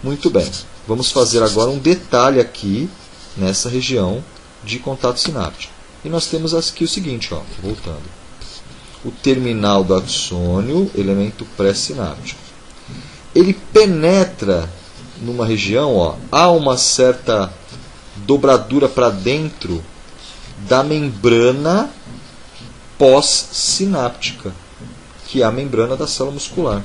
Muito bem. Vamos fazer agora um detalhe aqui nessa região de contato sináptico. E nós temos aqui o seguinte, ó, voltando. O terminal do axônio, elemento pré-sináptico. Ele penetra numa região, ó, há uma certa dobradura para dentro da membrana pós-sináptica, que é a membrana da célula muscular.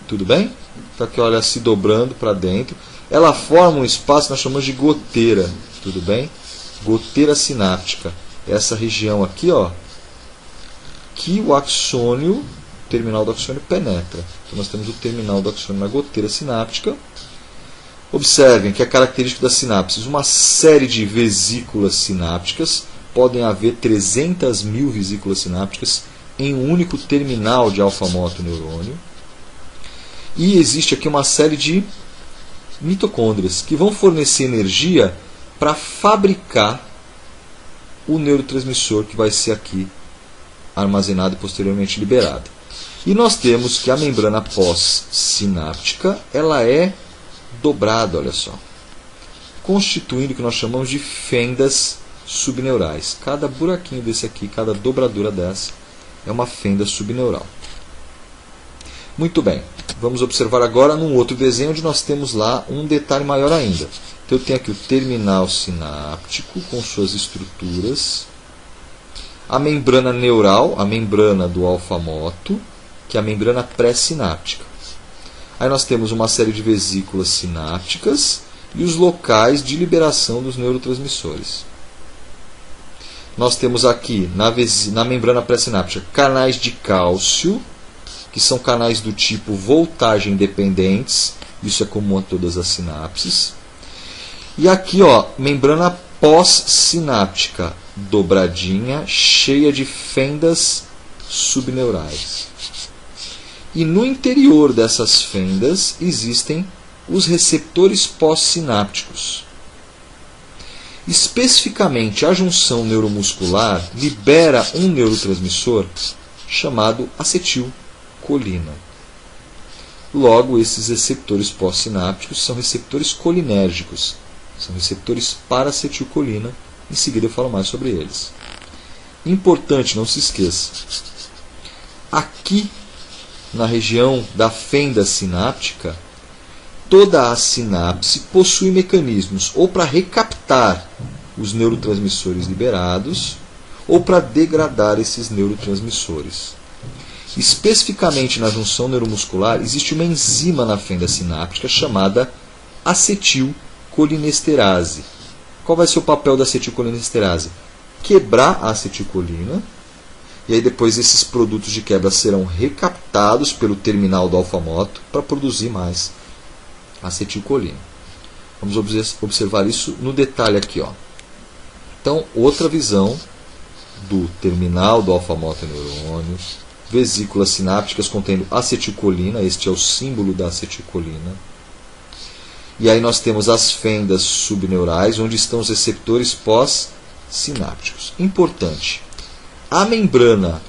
Tudo bem? Está aqui, olha, se dobrando para dentro. Ela forma um espaço que nós chamamos de goteira. Tudo bem? Goteira sináptica. Essa região aqui, ó, que o axônio, o terminal do axônio penetra. Então nós temos o terminal do axônio na goteira sináptica. Observem que é característico das sinapses uma série de vesículas sinápticas. Podem haver 300.000 vesículas sinápticas em um único terminal de alfa-motoneurônio. E existe aqui uma série de mitocôndrias que vão fornecer energia para fabricar o neurotransmissor que vai ser aqui armazenado e posteriormente liberado. E nós temos que a membrana pós-sináptica ela é dobrada, olha só, constituindo o que nós chamamos de fendas subneurais. Cada buraquinho desse aqui, cada dobradura dessa é uma fenda subneural. Muito bem, vamos observar agora num outro desenho onde nós temos lá um detalhe maior ainda. Então eu tenho aqui o terminal sináptico com suas estruturas, a membrana neural, a membrana do alfa-moto, que é a membrana pré-sináptica. Aí nós temos uma série de vesículas sinápticas e os locais de liberação dos neurotransmissores. Nós temos aqui na membrana pré-sináptica canais de cálcio, que são canais do tipo voltagem dependentes, isso é comum a todas as sinapses. E aqui, ó, membrana pós-sináptica, dobradinha, cheia de fendas subneurais. E no interior dessas fendas existem os receptores pós-sinápticos. Especificamente, a junção neuromuscular libera um neurotransmissor chamado acetilcolina. Logo, esses receptores pós-sinápticos são receptores colinérgicos, são receptores para acetilcolina. Em seguida eu falo mais sobre eles. Importante, não se esqueça. Aqui, na região da fenda sináptica, toda a sinapse possui mecanismos ou para recaptar os neurotransmissores liberados ou para degradar esses neurotransmissores. Especificamente na junção neuromuscular, existe uma enzima na fenda sináptica chamada acetilcolinesterase. Qual vai ser o papel da acetilcolinesterase? Quebrar a acetilcolina, e aí depois esses produtos de quebra serão recaptados pelo terminal do alfa-moto para produzir mais acetilcolina. Vamos observar isso no detalhe aqui, ó. Então, outra visão do terminal do alfa-motoneurônio, vesículas sinápticas contendo acetilcolina, este é o símbolo da acetilcolina. E aí nós temos as fendas subneurais, onde estão os receptores pós-sinápticos. Importante, a membrana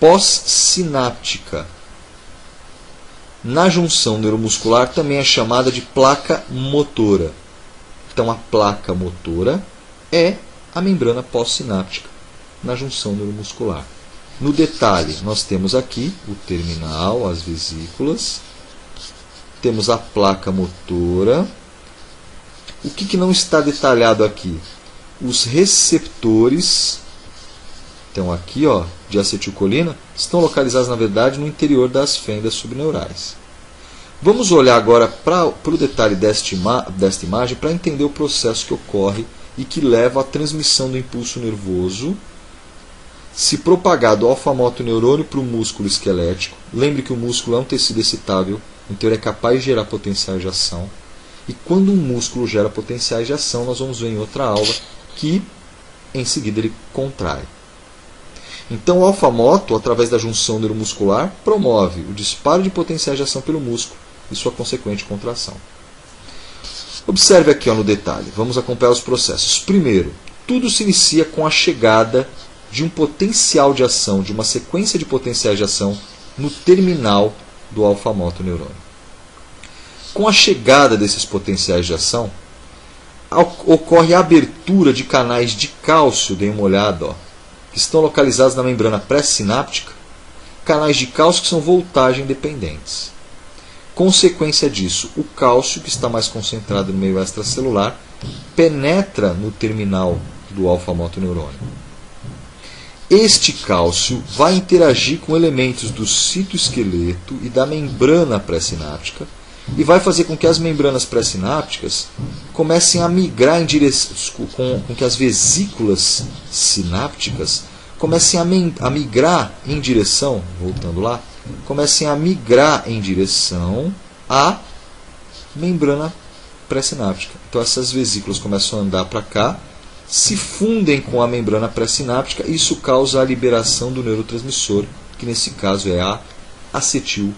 pós-sináptica na junção neuromuscular também é chamada de placa motora. Então a placa motora é a membrana pós-sináptica na junção neuromuscular. No detalhe, nós temos aqui o terminal, as vesículas, temos a placa motora. O que não está detalhado aqui? Os receptores, então aqui, ó, de acetilcolina, estão localizados, na verdade, no interior das fendas subneurais. Vamos olhar agora para o detalhe desta imagem para entender o processo que ocorre e que leva à transmissão do impulso nervoso se propagar do alfa-motoneurônio para o músculo esquelético. Lembre que o músculo é um tecido excitável, então ele é capaz de gerar potenciais de ação. E quando um músculo gera potenciais de ação, nós vamos ver em outra aula que em seguida ele contrai. Então o alfa-moto, através da junção neuromuscular, promove o disparo de potenciais de ação pelo músculo e sua consequente contração. Observe aqui, ó, no detalhe, vamos acompanhar os processos. Primeiro, tudo se inicia com a chegada de um potencial de ação, de uma sequência de potenciais de ação no terminal do alfa-motoneurônio. Com a chegada desses potenciais de ação, ocorre a abertura de canais de cálcio, dê uma olhada, ó, que estão localizados na membrana pré-sináptica, canais de cálcio que são voltagem dependentes. Consequência disso, o cálcio, que está mais concentrado no meio extracelular, penetra no terminal do alfa-motoneurônio. Este cálcio vai interagir com elementos do citoesqueleto e da membrana pré-sináptica e vai fazer com que as membranas pré-sinápticas comecem a migrar em direção, com que as vesículas sinápticas comecem a migrar em direção, voltando lá, comecem a migrar em direção à membrana pré-sináptica. Então essas vesículas começam a andar para cá, se fundem com a membrana pré-sináptica e isso causa a liberação do neurotransmissor, que nesse caso é a acetilcolina.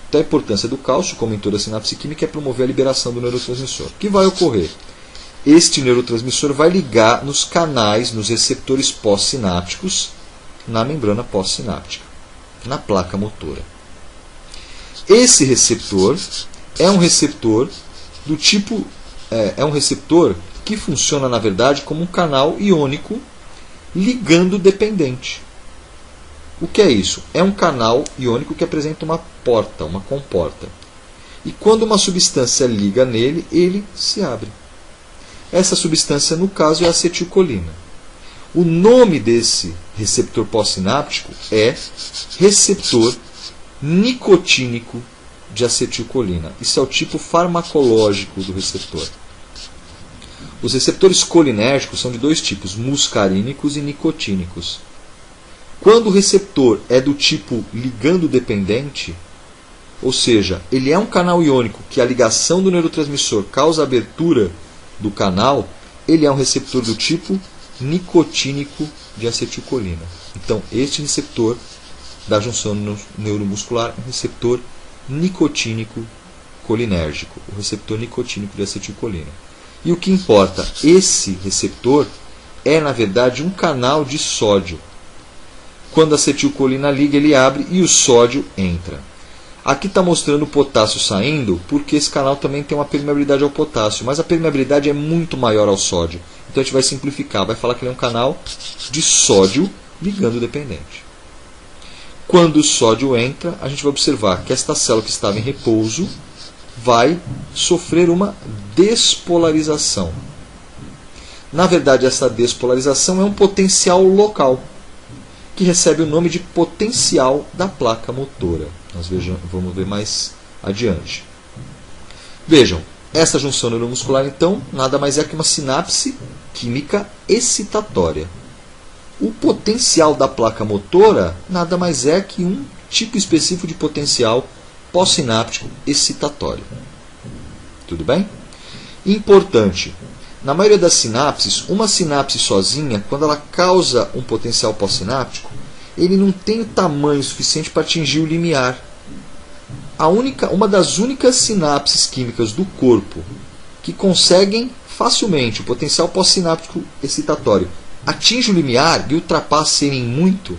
Então a importância do cálcio, como em toda a sinapse química, é promover a liberação do neurotransmissor. O que vai ocorrer? Este neurotransmissor vai ligar nos canais, nos receptores pós-sinápticos, na membrana pós-sináptica, na placa motora. Esse receptor é um receptor do tipo... É um receptor que funciona, na verdade, como um canal iônico ligando dependente. O que é isso? É um canal iônico que apresenta uma porta, uma comporta. E quando uma substância liga nele, ele se abre. Essa substância, no caso, é a acetilcolina. O nome desse receptor pós-sináptico é receptor nicotínico de acetilcolina. Isso é o tipo farmacológico do receptor. Os receptores colinérgicos são de dois tipos, muscarínicos e nicotínicos. Quando o receptor é do tipo ligando dependente, ou seja, ele é um canal iônico que a ligação do neurotransmissor causa a abertura do canal, ele é um receptor do tipo nicotínico de acetilcolina. Então, este receptor da junção neuromuscular é um receptor nicotínico colinérgico, o receptor nicotínico de acetilcolina. E o que importa, esse receptor é, na verdade, um canal de sódio. Quando a acetilcolina liga, ele abre e o sódio entra. Aqui está mostrando o potássio saindo, porque esse canal também tem uma permeabilidade ao potássio, mas a permeabilidade é muito maior ao sódio. Então a gente vai simplificar, vai falar que ele é um canal de sódio ligando dependente. Quando o sódio entra, a gente vai observar que esta célula que estava em repouso vai sofrer uma despolarização. Na verdade, essa despolarização é um potencial local, que recebe o nome de potencial da placa motora. Nós vamos ver mais adiante. Vejam, essa junção neuromuscular, então, nada mais é que uma sinapse química excitatória. O potencial da placa motora nada mais é que um tipo específico de potencial pós-sináptico excitatório. Tudo bem? Importante. Na maioria das sinapses, uma sinapse sozinha, quando ela causa um potencial pós-sináptico, ele não tem o tamanho suficiente para atingir o limiar. Uma das únicas sinapses químicas do corpo que conseguem facilmente o potencial pós-sináptico excitatório atinge o limiar e ultrapassa ele em muito,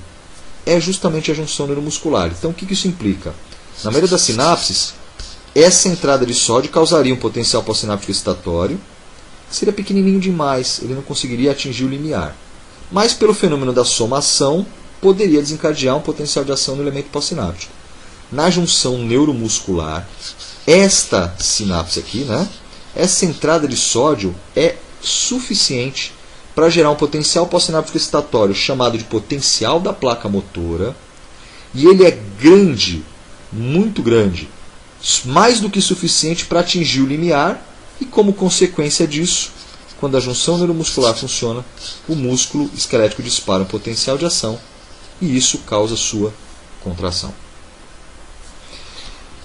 é justamente a junção neuromuscular. Então, o que isso implica? Na maioria das sinapses, essa entrada de sódio causaria um potencial pós-sináptico excitatório, seria pequenininho demais, ele não conseguiria atingir o limiar. Mas, pelo fenômeno da somação, poderia desencadear um potencial de ação no elemento pós-sináptico. Na junção neuromuscular, esta sinapse aqui, essa entrada de sódio é suficiente para gerar um potencial pós-sináptico excitatório chamado de potencial da placa motora, e ele é grande, muito grande, mais do que suficiente para atingir o limiar, e como consequência disso, quando a junção neuromuscular funciona, o músculo esquelético dispara um potencial de ação, e isso causa sua contração.